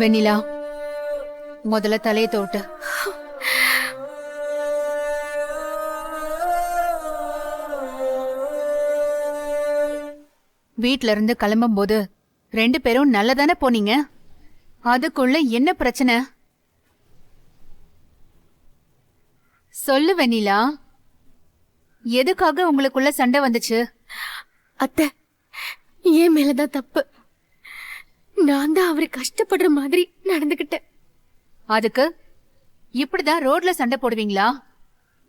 வெண்ணிலா, முதல்ல தலையை தோட்டு. வீட்ல இருந்து கிளம்பும் போது 2 பேரும் நல்லதானே போனீங்க. அதுக்குள்ள என்ன பிரச்சனை சொல்லு வெண்ணிலா. எதுக்காக உங்களுக்குள்ள சண்டை வந்துச்சு? அத்தை, ஏன் மேலதான் தப்பு. நான் தான் அவரு கஷ்டப்படுற மாதிரி நடந்துகிட்டேன். அதுக்கு இப்படிதான் ரோட்ல சண்டை போடுவீங்களா?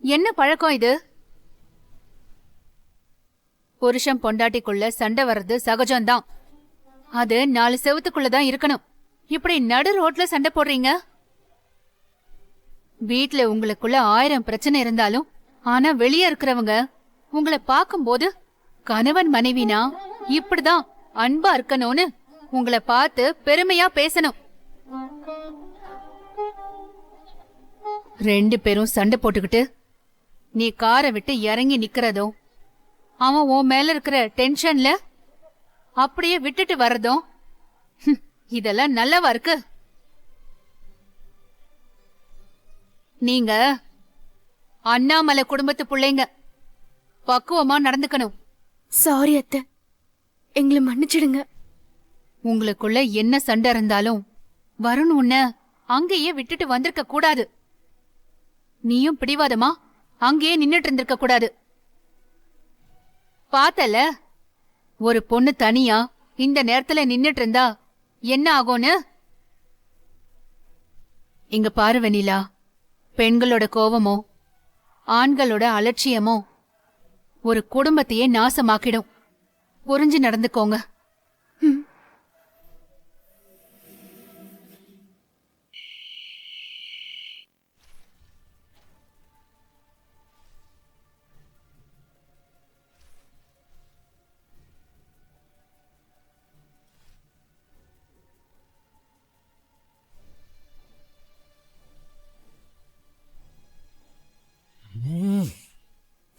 என்ன பழக்கம் இது? புருஷன் பொண்டாட்டிக்குள்ள சண்டை வர்றது சகஜம்தான். அது 4 செவத்துக்குள்ளதான் இருக்கணும். இப்படி நடு ரோட்ல சண்டை போடுறீங்க. வீட்ல உங்களுக்குள்ள 1000 பிரச்சனை இருந்தாலும், ஆனா வெளியே இருக்கிறவங்க உங்களை பார்க்கும்போது கணவன் மனைவினா இப்படிதான் அன்பா இருக்கணும்னு உங்களை பார்த்து பெருமையா பேசணும். 2 பேரும் சண்டை போட்டுக்கிட்டு நீ காரை விட்டு இறங்கி நிக்கிறதும், அவன் உன் மேல இருக்கிற டென்ஷன்ல அப்படியே விட்டுட்டு வர்றதும், இதெல்லாம் நல்லவா இருக்கு? நீங்க அண்ணாமலை குடும்பத்து பிள்ளைங்க, பக்குவமா நடந்துக்கணும். சாரி அத்தை, எங்களை மன்னிச்சிடுங்க. உங்களுக்குள்ள என்ன சண்டை இருந்தாலும் வருண் உன்னை அங்கேயே விட்டுட்டு வந்திருக்க கூடாது. நீயும் பிடிவாதமா அங்கேயே நின்னுட்டு இருந்திருக்க கூடாது. பார்த்தல, ஒரு பொண்ணு தனியா இந்த நேரத்துல நின்னுட்டு இருந்தா என்ன ஆகும்னு. இங்க பாரு வெண்ணிலா, பெண்களோட கோவமோ ஆண்களோட அலட்சியமோ ஒரு குடும்பத்தையே நாசமாக்கிடும். புரிஞ்சு நடந்துக்கோங்க.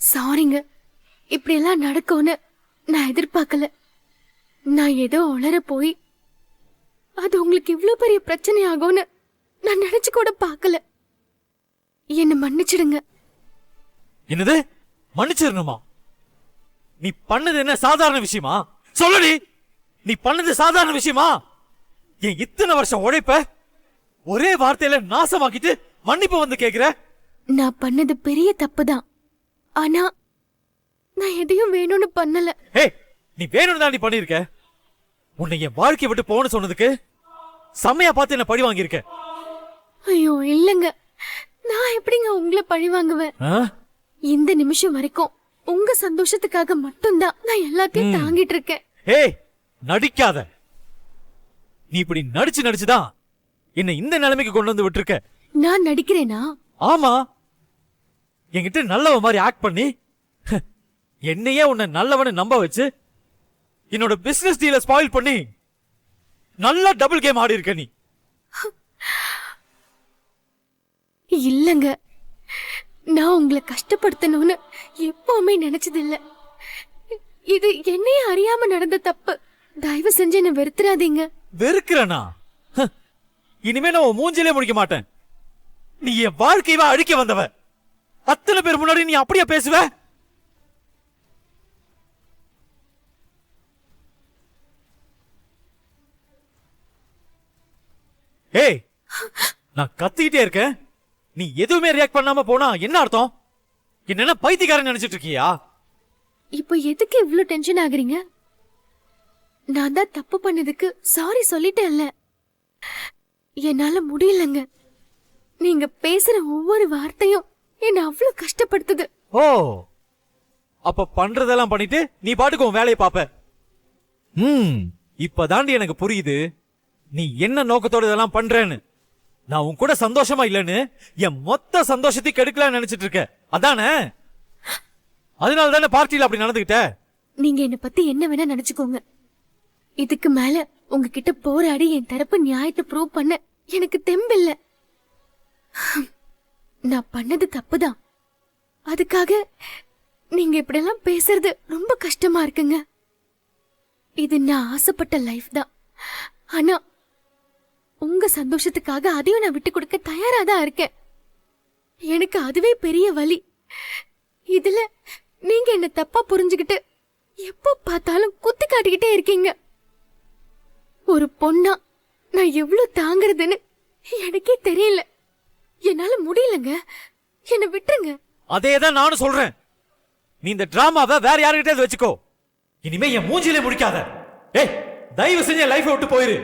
சாரிங்க, இப்படி எல்லாம் நடக்கும்னு நான் எதிர்பார்க்கல. நான் ஏதோ உளற போய் அது உங்களுக்கு இவ்ளோ பெரிய பிரச்சனை ஆகும்னு நான் நினைச்சு கூட பார்க்கல. என்ன மன்னிச்சிடுங்க. என்னது மன்னிச்சிடணுமா? நீ பண்ணது என்ன சாதாரண விஷயமா? சொல்லுடி, நீ பண்ணது சாதாரண விஷயமா? என் இத்தனை வருஷம் உழைப்ப ஒரே வார்த்தையில நாசமாக்கிட்டு மன்னிப்பு வந்து கேக்குற? நான் பண்ணது பெரிய தப்புதான். ஆனா நான் எதையும் வேணும்னு பண்ணல. ஏய், நீ வேணும்னு தான் நீ பண்ணிருக்க. உன்னை என் வாழ்க்கை விட்டு போன்னு சொன்னதுக்கு செம்மையா பார்த்து என்ன பழி வாங்கியிருக்க. ஐயோ இல்லங்க, நான் எப்படிங்க உங்களை பழி வாங்குவேன்? இந்த நிமிஷம் வரைக்கும் உங்க சந்தோஷத்துக்காக மட்டும்தான் நான் எல்லாத்தையும் தாங்கிட்டு இருக்கேன். ஏய், நடிக்காத. நீ இப்படி நடிச்சு நடிச்சுதான் என்ன இந்த நிலைமைக்கு கொண்டு வந்து விட்டுருக்க. நான் நடிக்கிறேனா? ஆமா, என்கிட்ட நல்லவ மாதிரி ஆக்ட் பண்ணி என்னையே உன்னை நல்லவனு நம்ப வச்சு என்னோட பிசினஸ் டீல ஸ்பாயில் பண்ணி நல்லா டபுள் கேம் ஆடி இருக்க நீ. இல்லங்க, நான் உங்களை கஷ்டப்படுத்தணும்னு எப்பவுமே நினைச்சது இல்ல. இது என்னையே அறியாம நடந்த தப்பு. தயவு செஞ்சு என்ன வெறுத்துறாதீங்க. வெறுக்கிறனா? இனிமே நான் உன் மூஞ்சிலே முடிக்க மாட்டேன். நீ என் வாழ்க்கையவா அழிக்க வந்தவ. அத்தனை பேர் முன்னாடி நீ அப்படியே பேசுவ? ஏய், நான் கத்திக்கிட்டே இருக்கேன், நீ எதுவுமே ரியாக்ட் பண்ணாம போனா என்ன அர்த்தம்? என்ன பைத்தியக்காரன் நினைச்சிட்டு இருக்கியா? இப்போ எதுக்கு இவ்ளோ டென்ஷன் ஆகுறீங்க? நான் தான் தப்பு பண்ணதுக்கு சாரி சொல்லிட்டேன்ல. என்னால முடியலங்க. நீங்க பேசுற ஒவ்வொரு வார்த்தையும் என்ன அவ்வளவு கஷ்டப்படுத்துது. ஓ, அப்ப பண்றதெல்லாம் பண்ணிட்டு நீ பாட்டுக்கு உன் வேலையை பாப்ப. இப்பதாண்டி எனக்கு புரியுது நீ என்ன நோக்கத்தோட இதெல்லாம் பண்றேன்னு. நான் உன் கூட சந்தோஷமா இல்லன்னு என் மொத்த சந்தோஷத்தை கெடுக்கலாம்னு நினைச்சிட்டு இருக்க, அதானே? அதனால தானே பார்ட்டியில அப்படி நடந்துகிட்ட. நீங்க என்ன பத்தி என்ன வேணா நினைச்சுக்கோங்க. இதுக்கு மேல உங்ககிட்ட போராடி என் தரப்பு நியாயத்தை ப்ரூவ் பண்ண எனக்கு தெம்பில்ல. நான் பண்ணது தப்புதான். அதுக்காக நீங்க இப்படியெல்லாம் பேசுறது ரொம்ப கஷ்டமா இருக்குங்க. இது நான் ஆசைப்பட்ட லைஃப் தான். ஆனா உங்க சந்தோஷத்துக்காக அதையும் நான் விட்டு கொடுக்க தயாரா தான் இருக்கேன். எனக்கு அதுவே பெரிய வலி. இதுல நீங்க என்ன தப்பா புரிஞ்சுகிட்டு எப்ப பார்த்தாலும் குத்தி காட்டிக்கிட்டே இருக்கீங்க. ஒரு பொண்ணா நான் எவ்வளவு தாங்குறதுன்னு எனக்கே தெரியல. என்னால முடியலங்க, என்ன விட்டுருங்க. அதேதான் நானும் சொல்றேன். நீ இந்த டிராமாவை வேற யாருக்கிட்டே வச்சுக்கோ. இனிமே என் மூஞ்சிலே முடிக்காத. ஏய், தயவு செஞ்சு லைஃபை விட்டு போயிரு.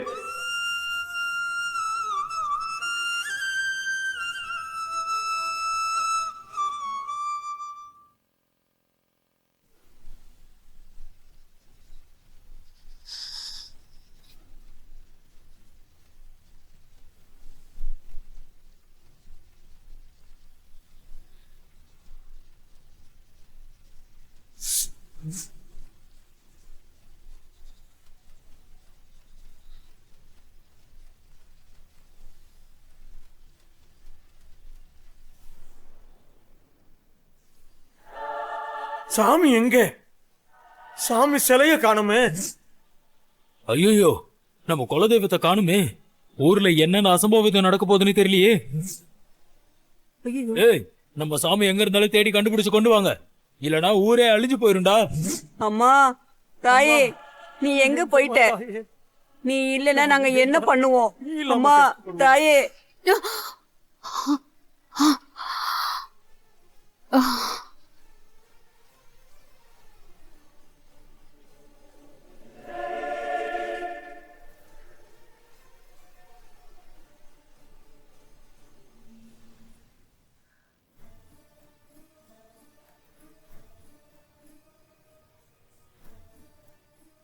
சாமி எங்க? சாமி சிலைய காணுமே. ஐயோ, நம்ம குலதெய்வத்தை காணுமே. ஊர்ல என்னென்ன அசம்பாவிதம் நடக்க போகுதுன்னு தெரியலையே. ஏய், நம்ம சாமி எங்க இருந்தாலும் தேடி கண்டுபிடிச்சு கொண்டு வாங்க, இல்லனா ஊரே அழிஞ்சு போயிருண்டா. அம்மா, தாயே, நீ எங்க போயிட்ட? நீ இல்லனா நாங்க என்ன பண்ணுவோம்? அம்மா, தாயே.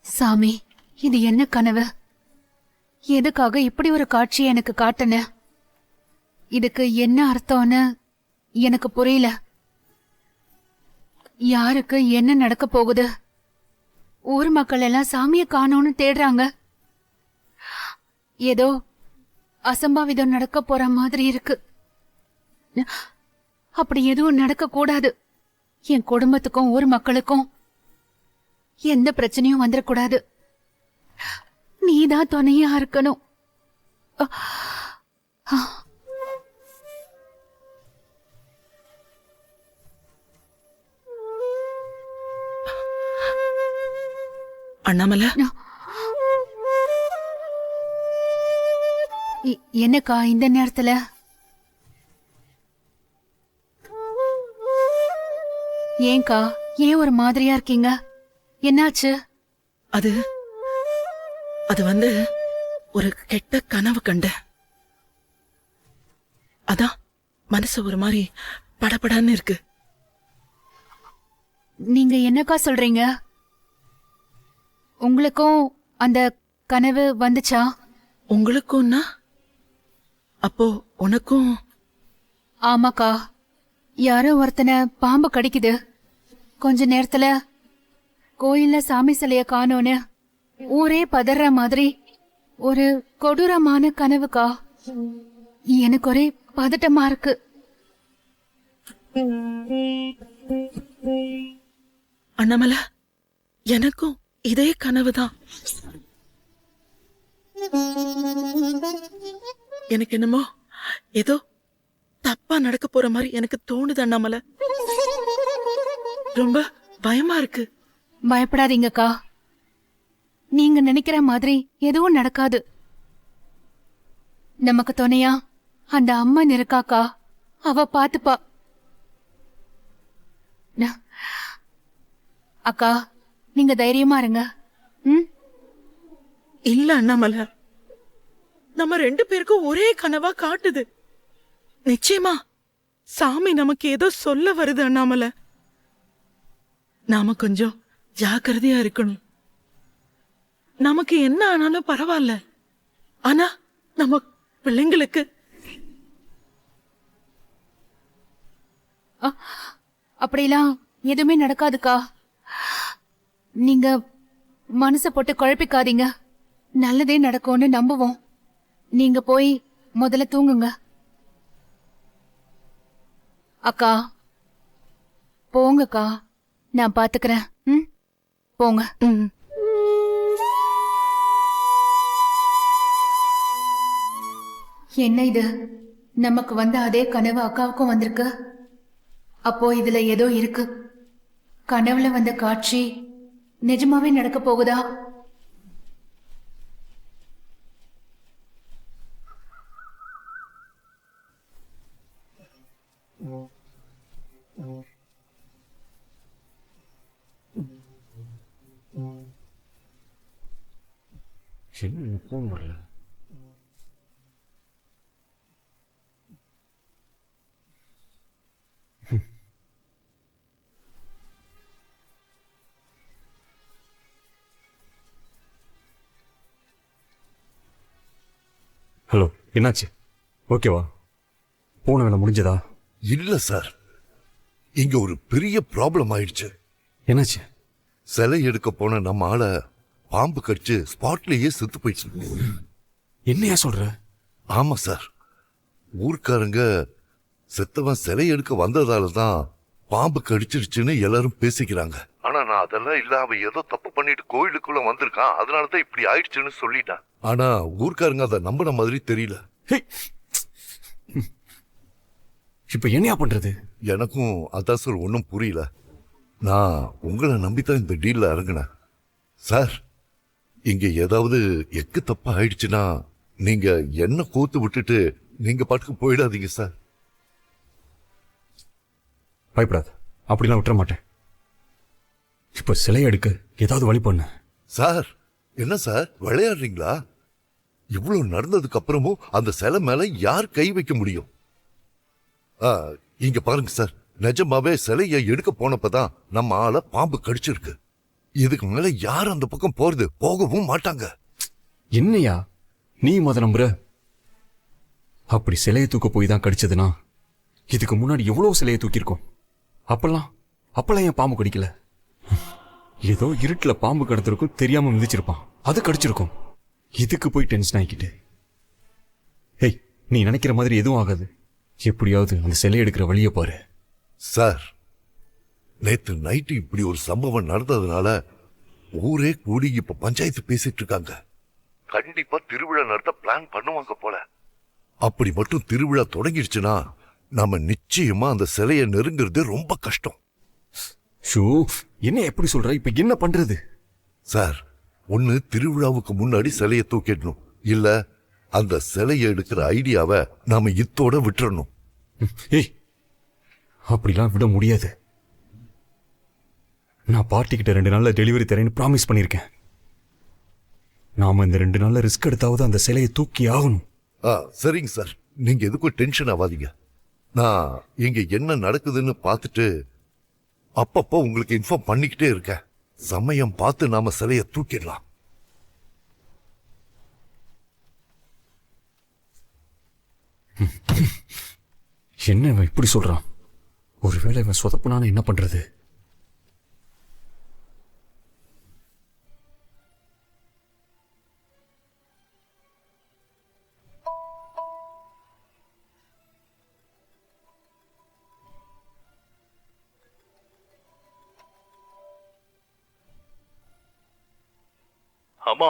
சாமி, இது என்ன கனவு? எதுக்காக இப்படி ஒரு காட்சியை எனக்கு காட்டுன? இதுக்கு என்ன அர்த்தம்னு எனக்கு புரியல. யாருக்கு என்ன நடக்க போகுது? ஊர் மக்கள் எல்லாம் சாமிய காணோன்னு தேடுறாங்க. ஏதோ அசம்பாவிதம் நடக்க போற மாதிரி இருக்கு. அப்படி எதுவும் நடக்க கூடாது. என் குடும்பத்துக்கும் ஊர் மக்களுக்கும் எந்த பிரச்சனையும் வந்துடக்கூடாது. நீதான் துணையா இருக்கணும். அண்ணாமலை, என்னக்கா இந்த நேரத்துல? ஏன்கா, ஏன் ஒரு மாதிரியா இருக்கீங்க? என்னாச்சு? அது வந்து ஒரு கெட்ட கனவு கண்ட. அதான் மனசு ஒரு மாதிரி படபடன்னு இருக்கு. நீங்க என்னக்கா சொல்றீங்க? உங்களுக்கும் அந்த கனவு வந்துச்சா? உங்களுக்கும்னா அப்போ உனக்கும்? ஆமாக்கா, யாரோ ஒருத்தனை பாம்பு கடிக்குது. கொஞ்ச நேரத்துல கோயில்ல சாமி சிலைய காணோன்னு ஊரே பதற மாதிரி ஒரு கொடூரமான கனவுக்கா. எனக்கு ஒரே பதட்டமா இருக்கு. அண்ணாமலை, எனக்கும் இதே கனவுதான். எனக்கு என்னமோ ஏதோ தப்பா நடக்க போற மாதிரி எனக்கு தோணுது அண்ணாமலை. ரொம்ப பயமா இருக்கு. பயப்படாதீங்கக்கா, நீங்க நினைக்கிற மாதிரி எதுவும் நடக்காது. நமக்கு துணையா அந்த அம்மன் இருக்காக்கா, அவ பாத்துப்பா. அக்கா, நீங்க தைரியமா இருங்க. இல்ல அண்ணாமலை, நம்ம 2 பேருக்கும் ஒரே கனவா காட்டுது. நிச்சயமா சாமி நமக்கு ஏதோ சொல்ல வருது அண்ணாமலை. நாம கொஞ்சம் ஜாக்கிரதையா இருக்கணும். நமக்கு என்ன ஆனாலும் பரவாயில்ல, ஆனா நம்ம பிள்ளைங்களுக்கு அப்படிலாம் எதுவுமே நடக்காதுக்கா. நீங்க மனச போட்டு குழப்பிக்காதீங்க. நல்லதே நடக்கும்னு நம்புவோம். நீங்க போய் முதல்ல தூங்குங்க. அக்கா, போங்கக்கா, நான் பாத்துக்கிறேன். போங்க. என்ன இது? நமக்கு வந்த அதே கனவு அக்காவுக்கும் வந்திருக்கு. அப்போ இதுல ஏதோ இருக்கு. கனவுல வந்த காட்சி நிஜமாவே நடக்க போகுதா? என்ன போன் வரல? ஹலோ, என்னாச்சு? ஓகேவா? போன வேலை முடிஞ்சதா? இல்ல சார், இங்க ஒரு பெரிய ப்ராப்ளம் ஆயிடுச்சு. என்னாச்சு? சிலை எடுக்க போன நம்ம ஆளை பாம்பு கடிச்சு ஸ்பாட்லயே செத்து போயிடுச்சு. என்னையா சொல்ற? ஆமா சார், ஊர்க்காரங்க செத்தவன் சிலை எடுக்க வந்ததால தான் பாம்பு கடிச்சிருச்சுன்னு எல்லாரும் பேசிக்கிறாங்க. ஆனா நான் அதெல்லாம் இல்ல, அவன் ஏதோ தப்பு பண்ணிட்டு கோயிலுக்குள்ள வந்திருக்கான், அதனாலதான் இப்படி ஆயிடுச்சுன்னு சொல்லிட்டான். ஆனா ஊர்க்காரங்க அதை நம்பின மாதிரி தெரியல. இப்ப என்னையா பண்றது? எனக்கும் அதான் சார் ஒன்றும் புரியல. நான் உங்களை நம்பித்தான் இந்த டீல்ல இறங்கினேன். சார், இங்க ஏதாவது எக்கு தப்பா ஆயிடுச்சுன்னா நீங்க என்ன கோத்து விட்டுட்டு நீங்க பாட்டுக்கு போயிடாதீங்க சார். பயப்படாத, அப்படிலாம் விட்டுற மாட்டேன். இப்ப சிலை எடுக்க ஏதாவது வழி பண்ண. சார், என்ன சார் விளையாடுறீங்களா? இவ்வளவு நடந்ததுக்கு அப்புறமும் அந்த சிலை மேல யார் கை வைக்க முடியும்? இங்க பாருங்க சார், நிஜமாவே சிலையை எடுக்க போனப்பதான் நம்ம ஆளை பாம்பு கடிச்சிருக்கு. இதுக்கு மேல யார் அந்த பக்கம் போறது? போகவும் மாட்டாங்க. என்னையா நீ மத நம்புற? அப்படி சிலையை தூக்க போய் தான் கடிச்சதுன்னா இதுக்கு முன்னாடி எவ்வளவு சிலையை தூக்கியிருக்கோம். அப்பெல்லாம் என் பாம்பு கடிக்கல. ஏதோ இருட்டுல பாம்பு கடத்திருக்கும், தெரியாம மிதிச்சிருப்பான், அது கடிச்சிருக்கும். இதுக்கு போய் டென்ஷன் ஆகிக்கிட்டு. ஹேய், நீ நினைக்கிற மாதிரி எதுவும் ஆகாது. எப்படியாவது அந்த சிலை எடுக்கிற வழியை பாரு. சார், நேத்து நைட்டு இப்படி ஒரு சம்பவம் நடந்ததுனால ஊரே கூடி இப்ப பஞ்சாயத்து பேசிட்டு இருக்காங்க. கண்டிப்பா திருவிழா நடத்த பிளான் பண்ணுவாங்க போல. அப்படி மட்டும் திருவிழா தொடங்கிடுச்சுன்னா நாம நிச்சயமா அந்த சிலையை நெருங்குறது ரொம்ப கஷ்டம். ஷூ, என்ன எப்படி சொல்ற? இப்ப என்ன பண்றது? சார், ஒன்னு திருவிழாவுக்கு முன்னாடி சிலையை தூக்கிடணும், இல்ல அந்த சிலையை எடுக்கிற ஐடியாவை நாம இத்தோட விட்டுறணும். ஏய், அப்படிலாம் விட முடியாது. நான் பார்ட்டிக்கிட்ட 2 நாள்ல டெலிவரி தரேன்னு ப்ராமிஸ் பண்ணியிருக்கேன். நாம இந்த 2 நாள்ல ரிஸ்க் எடுத்தாவது அந்த சிலையை தூக்கி ஆகணும். சரிங்க சார், நீங்க எதுக்கும் டென்ஷன் ஆகாதீங்க. நான் இங்க என்ன நடக்குதுன்னு பார்த்துட்டு அப்பப்போ உங்களுக்கு இன்ஃபார்ம் பண்ணிக்கிட்டே இருக்கேன். சமயம் பார்த்து நாம சிலையை தூக்கிடலாம். என்ன இவன் இப்படி சொல்றான்? ஒருவேளை இவன் சொதப்புனான்னு என்ன பண்றது? அம்மா,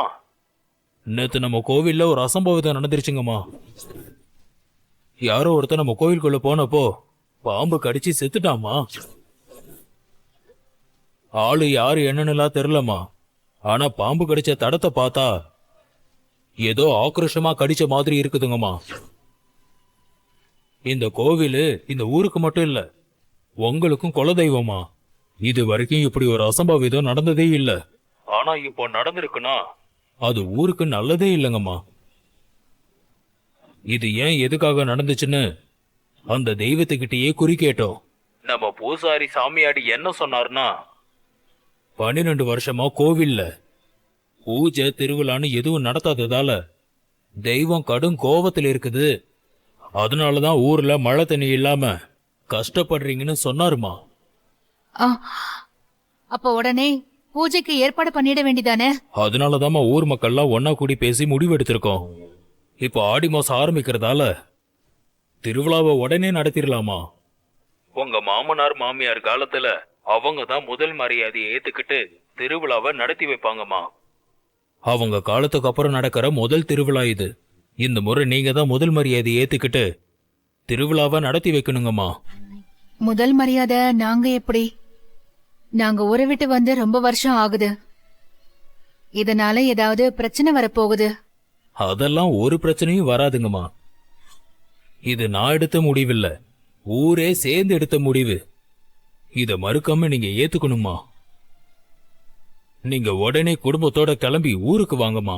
நேத்து நம்ம கோவில்ல ஒரு அசம்பவிதம் நடந்துருச்சுங்கம்மா. யாரோ ஒருத்தர் நம்ம கோவிலுக்குள்ள போனப்போ பாம்பு கடிச்சு செத்துட்டாமா. ஆளு யாரு என்னன்னுலாம் தெரியலம்மா. ஆனா பாம்பு கடிச்ச தடத்தை பார்த்தா ஏதோ ஆக்ரோஷமா கடிச்ச மாதிரி இருக்குதுங்கம்மா. இந்த கோவில் இந்த ஊருக்கு மட்டும் இல்ல, உங்களுக்கும் குலதெய்வமா. இது வரைக்கும் இப்படி ஒரு அசம்பாவிதம் நடந்ததே இல்ல. ஆனா இப்போ நடந்திருக்குன்னா அது ஊருக்கு நல்லதே இல்லைங்கம்மா. இது ஏன் எதுக்காக நடந்துச்சுன்னு அந்த தெய்வத்துக்கிட்டயே குறி கேட்டோம். நம்ம பூசாரி சாமியாடி என்ன சொன்னார்னா, 12 வருஷமா கோவில்ல பூஜை திருவிழான்னு எதுவும் நடத்தாததால தெய்வம் கடும் கோவத்தில் இருக்குது. அதனாலதான் ஊர்ல மழை தண்ணி இல்லாம கஷ்டப்படுறீங்கன்னு சொன்னாருமா. அப்ப உடனே பூஜைக்கு ஏற்பாடு பண்ணிட வேண்டிதானே? அதனாலதாம்மா ஊர் மக்கள்லாம் ஒன்னா கூடி பேசி முடிவெடுத்திருக்கோம். இப்போ ஆடி மாசம் ஆரம்பிக்கிறதால திருவிழாவை உடனே நடத்திடலாமா. உங்க மாமனார் மாமியார் காலத்துல அவங்க தான் முதல் மரியாதையை ஏத்துக்கிட்டு திருவிழாவை நடத்தி வைப்பாங்கம்மா. அவங்க காலத்துக்கு அப்புறம் நடக்கிற முதல் திருவிழா இது. இந்த முறை நீங்க தான் முதல் மரியாதையை ஏத்துக்கிட்டு திருவிழாவை நடத்தி வைக்கணுங்கம்மா. முதல் மரியாதை நாங்க எப்படி? நாங்க ஊரை விட்டு வந்து ரொம்ப வருஷம் ஆகுது. இதனால ஏதாவது பிரச்சனை வரப்போகுது? அதெல்லாம் ஒரு பிரச்சனையும் வராதுங்கம்மா. இது நான் எடுத்த முடிவில்ல, ஊரே சேர்ந்து எடுத்த முடிவு. இத மறுக்காம நீங்க ஏத்துக்கணுமா. நீங்க உடனே குடும்பத்தோட கிளம்பி ஊருக்கு வாங்கம்மா.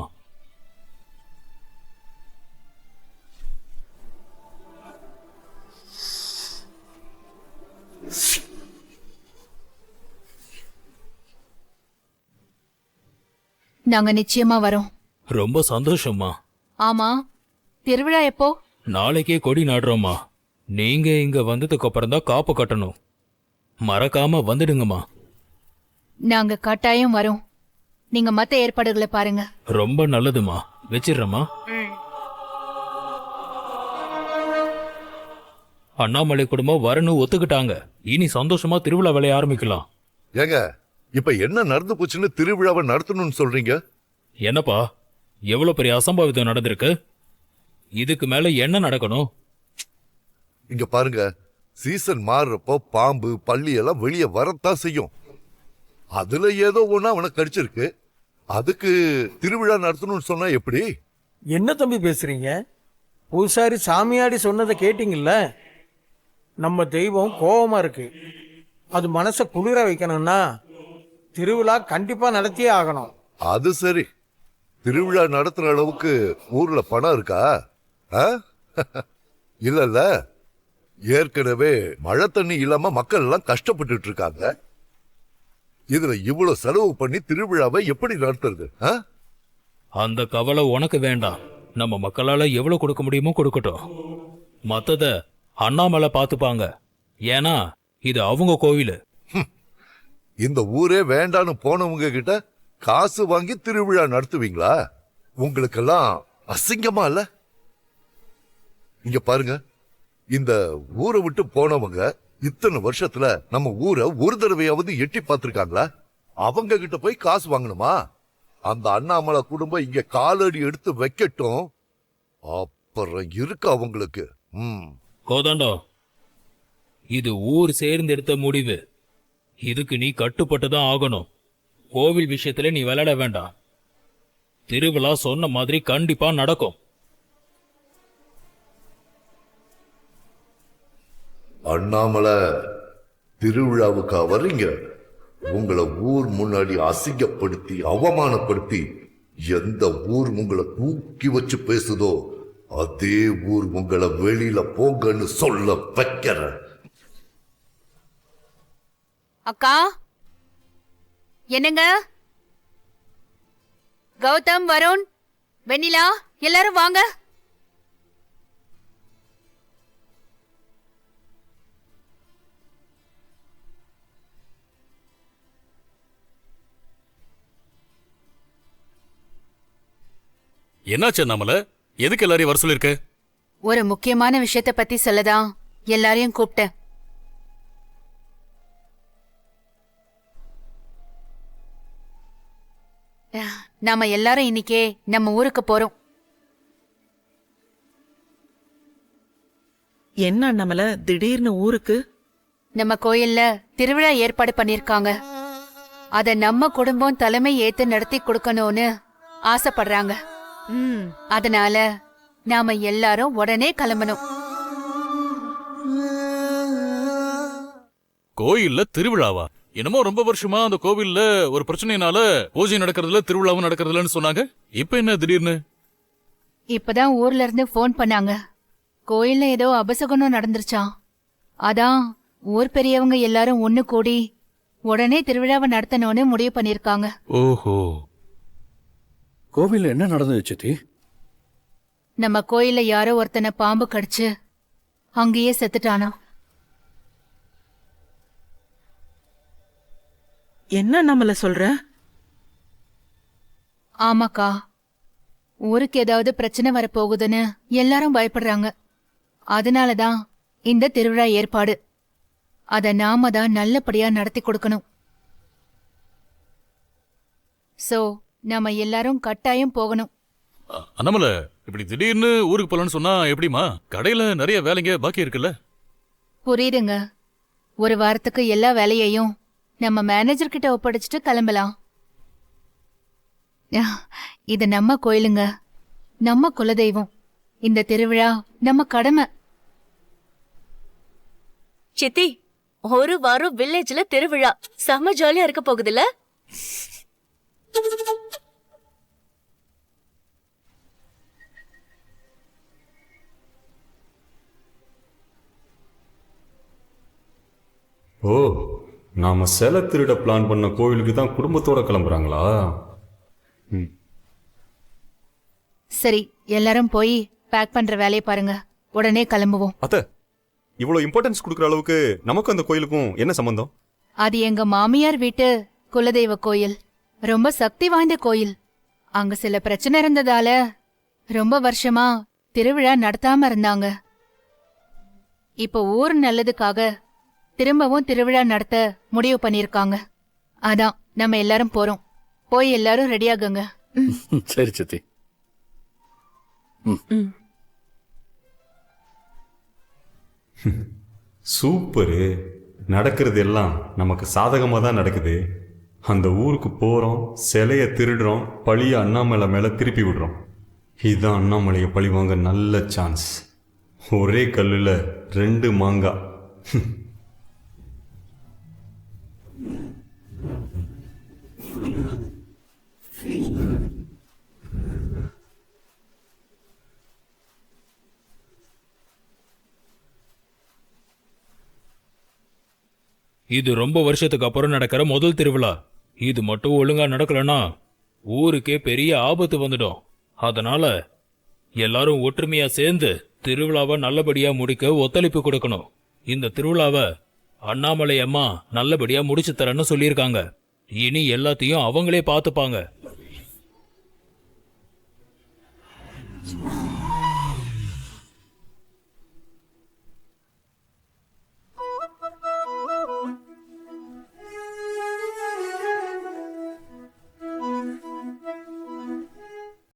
நாங்க நிச்சயமா வரோம். ரொம்ப சந்தோஷம்மா. ஆமா, திருவிழா எப்போ? நாளைக்கே கொடி நாடுறோம்மா. நீங்க இங்க வந்ததுக்கு அப்புறம் தான் காப்பு கட்டணும். மறக்காம வந்துடுங்கம்மா. நாங்க கட்டாயம் வரோம். நீங்க மத்த ஏற்பாடுகளை பாருங்க. ரொம்ப நல்லதுமா. வச்சிடுறேம்மா. அண்ணாமலை குடும்பம் வரணும் ஒத்துக்கிட்டாங்க. இனி சந்தோஷமா திருவிழா வேலைய ஆரம்பிக்கலாம். ஏங்க இப்ப என்ன நடந்து போச்சுன்னு திருவிழாவை நடத்தணும்னு சொல்றீங்க? என்னப்பா, எவ்வளவு பெரிய அசம்பாவிதம் நடந்திருக்கு. இதுக்கு மேல என்ன நடக்கணும்? இங்க பாருங்க, சீசன் மாறுறப்போ பாம்பு பள்ளி எல்லாம் வெளியே வரத்தான் செய்யும். அதுல ஏதோ ஒண்ணு அவனை கடிச்சிருக்கு. அதுக்கு திருவிழா நடத்தணும்னு சொன்னா எப்படி? என்ன தம்பி பேசுறீங்க? பூசாரி சாமியாடி சொன்னதை கேட்டீங்கல்ல? நம்ம தெய்வம் கோபமா இருக்கு. அது மனசை குளிர வைக்கணும்னா திருவிழா கண்டிப்பா நடத்தியே ஆகணும். அது சரி, திருவிழா நடத்துற அளவுக்கு ஊர்ல பணம் இருக்கா? ஆ? இல்லல்ல, ஏற்கனவே மழை தண்ணி இல்லாம மக்கள் எல்லாம் கஷ்டப்பட்டுட்டு இருக்காங்க. இதுல இவ்வளவு செலவு பண்ணி திருவிழாவை எப்படி நடத்துறது? ஆ? அந்த கவலை உனக்கு வேண்டாம். நம்ம மக்களால எவ்வளவு கொடுக்க முடியுமோ கொடுக்கட்டும். மத்தத அண்ணாமலை பாத்துப்பாங்க. ஏன்னா இது அவங்க கோவிலு. இந்த ஊரே வேண்டான்னு போனவங்க கிட்ட காசு வாங்கி திருவிழா நடத்துவீங்களா? உங்களுக்கெல்லாம் அசிங்கமா இல்ல? இங்க பாருங்க, இந்த ஊரை விட்டு போனவங்க இத்தனை வருஷத்துல நம்ம ஊரை ஒரு தடவையாவது எட்டி பார்த்திருக்காங்களா? அவங்க கிட்ட போய் காசு வாங்கணுமா? அந்த அண்ணாமலை குடும்பம் இங்க காலடி எடுத்து வைக்கட்டும், அப்புறம் இருக்கு அவங்களுக்கு. கோதண்டம், இது ஊர் சேர்ந்து எடுத்த முடிவு. இதுக்கு நீ கட்டுப்பட்டுதான் ஆகணும். கோவில் விஷயத்துல நீ விளையாட வேண்டாம். திருவிழா சொன்ன மாதிரி கண்டிப்பா நடக்கும். அண்ணாமலை, திருவிழாவுக்கா வர்றீங்க? உங்களை ஊர் முன்னாடி அசிங்கப்படுத்தி அவமானப்படுத்தி எந்த ஊர் உங்களை தூக்கி வச்சு பேசுதோ அதே ஊர் உங்களை வெளியில போங்கன்னு சொல்ல வைக்கிறேன். அக்கா, என்னங்க? கௌதம், வருண், வெண்ணிலா, எல்லாரும் வாங்க. என்னாச்சு அண்ணாமலை? எதுக்கு எல்லாரையும் வர சொல்லிருக்க? ஒரு முக்கியமான விஷயத்தை பத்தி சொல்லதான் எல்லாரையும் கூப்பிட்டேன். நாம எல்லாரும் இன்னைக்கே நம்ம ஊருக்கு போறோம். என்ன அண்ணாமலை திடீர்னு ஊருக்கு? நம்ம கோயில்ல திருவிழா ஏற்பாடு பண்ணிருக்காங்க. அத நம்ம குடும்பம் தலைமை ஏத்து நடத்தி கொடுக்கணும்னு ஆசைப்படுறாங்க. அதனால நாம எல்லாரும் உடனே கிளம்பணும். கோயில்ல திருவிழாவா? என்னமோ ரொம்ப வருஷமா அந்த கோவில்ல ஒரு பிரச்சனைனால பூஜை நடக்கிறதுல திருவிழாவும் நடக்கிறதுலன்னு சொன்னாங்க. இப்ப என்ன திடீர்னு? இப்பதான் ஊர்ல இருந்து போன் பண்ணாங்க. கோயில்ல ஏதோ அபசகுனம் நடந்துருச்சாம். அதான் ஊர் பெரியவங்க எல்லாரும் ஒண்ணு கூடி உடனே திருவிழாவை நடத்தணும்னு முடிவு பண்ணிருக்காங்க. ஓஹோ, கோவில்ல என்ன நடந்தது சித்தி? நம்ம கோயில்ல யாரோ ஒருத்தனை பாம்பு கடிச்சு அங்கேயே செத்துட்டானா. என்ன அண்ணாமலை சொல்ற? ஆமாக்கா, ஊருக்கு ஏதாவது பிரச்சனை வரப்போகுதுன்னு எல்லாரும் பயப்படுறாங்க. அதனாலதான் இந்த திருவிழா ஏற்பாடு. அத நாம தான் நல்லபடியா நடத்தி கொடுக்கணும். சோ நாம எல்லாரும் கட்டாயம் போகணும். அண்ணாமலை, இப்படி திடீர்னு ஊருக்கு போலான்னு சொன்னா எப்படிமா? கடையில நிறைய வேலைங்க பாக்கி இருக்குல்ல. புரியுதுங்க. ஒரு வாரத்துக்கு எல்லா வேலையையும் நம்ம மேனேஜர் கிட்ட ஒப்படைச்சிட்டு கிளம்பலாம். இது நம்ம கோயிலுங்க, நம்ம குலதெய்வம். இந்த திருவிழா நம்ம கடமை. சித்தி, ஒரு வாரம் வில்லேஜ்ல திருவிழா செம்ம ஜாலியா இருக்க போகுதுல்ல? ஓ, நாம சிலை திருட பிளான் பண்ண கோவிலுக்கு தான் குடும்பத்தோட கிளம்புறாங்களா? சரி, எல்லாரும் போய் பேக் பண்ற வேலையை பாருங்க. உடனே கிளம்புவோம். அத்தை, இவ்வளவு இம்பார்ட்டன்ஸ் கொடுக்குற அளவுக்கு நமக்கு அந்த கோயிலுக்கும் என்ன சம்பந்தம்? அது எங்க மாமியார் வீட்டு குலதெய்வ கோயில். ரொம்ப சக்தி வாய்ந்த கோயில். அங்க சில பிரச்சனை இருந்ததால ரொம்ப வருஷமா திருவிழா நடத்தாம இருந்தாங்க. இப்ப ஊர் நல்லதுக்காக திரும்பவும் திருவிழா நடத்த முடிவு பண்ணிருக்காங்க. அதான் நம்ம எல்லாரும் போறோம். போய் எல்லாரும் ரெடியாகுங்க. சரி சித்தி. சூப்பரு. நடக்கிறது எல்லாம் நமக்கு சாதகமாக தான் நடக்குது. அந்த ஊருக்கு போகிறோம், சிலையை திருடுறோம், பழிய அண்ணாமலை மேலே திருப்பி விடுறோம். இதுதான் அண்ணாமலையை பழி வாங்க நல்ல சான்ஸ். ஒரே கல்லில் 2 மாங்காய். இது ரொம்ப வருஷத்துக்கு அப்புறம் நடக்கிற முதல் திருவிழா. இது மட்டும் ஒழுங்கா நடக்கலனா ஊருக்கே பெரிய ஆபத்து வந்துடும். அதனால எல்லாரும் ஒற்றுமையா சேர்ந்து திருவிழாவை நல்லபடியா முடிக்க ஒத்துழைப்பு கொடுக்கணும். இந்த திருவிழாவை அண்ணாமலை அம்மா நல்லபடியா முடிச்சு தரேன்னு சொல்லியிருக்காங்க. இனி எல்லாத்தையும் அவங்களே பார்த்துப்பாங்க.